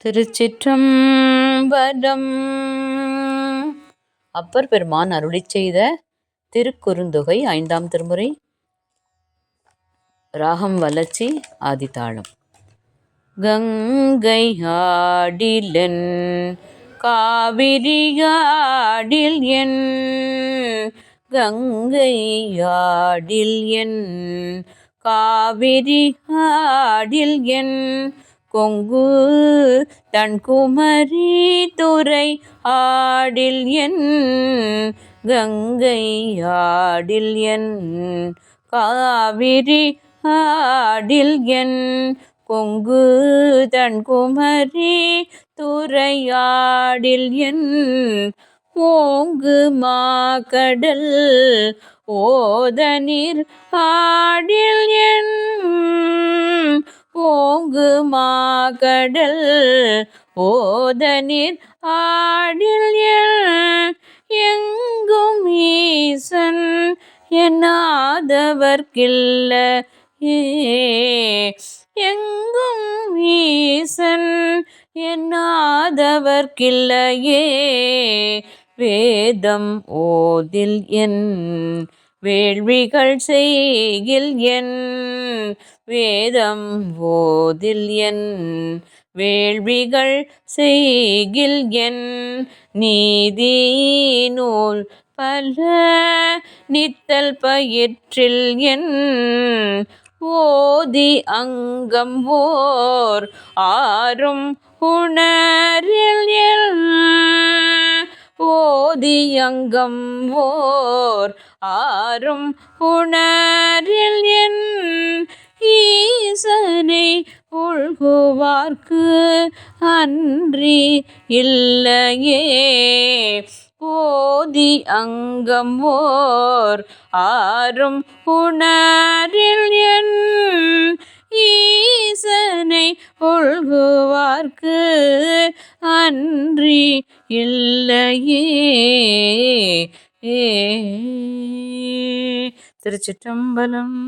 திருச்சிற்றம்பலம். அப்பர் பெருமான் அருளிச் செய்த திருக்குறுந்தொகை 5ஆம் திருமுறை. ராகம் வளர்ச்சி, ஆதிதாளம். கங்கை ஆடிலென் காவிரியாடில் என், கங்கை ஆடில் என் காவிரி ஆடில் என், கொங்கு தன்குமரி துறை ஆடில் என், கங்கை ஆடில் என் காவிரி ஆடில் என், கொங்கு தன்குமரி துறை ஆடில் என், ஓங்கு மாகடல் ஓதநீர் ஆடில் என், ஓங்கு மாகடல் ஓதநீர் ஆடில் என், எங்கும் ஈசன் என்னாதவர்க்கில்லையே, எங்கும் ஈசன் என்னாதவர்க்கில்லையே, வேதம் ஓதில் என் வேள்விகள் செய்கில் என், வேதம் ஓதில் என் வேள்விகள் செய்கில் என், நீதி நூல் பல நித்தல் பயிற்றில் என், ஓதி அங்கம் ஓர் ஆரும் உணரில் என், ஓதி அங்கம் ஓர் ஆரும் உணரில் என், ஈசனை உள்குவார்க்கு அன்றி இல்லையே, ஓதி அங்கம் ஓர் ஆரும் உணரில் என், ஈசனை உள்குவார்க்கு அன்றி இல்லையே. திருச்சிற்றம்பலம்.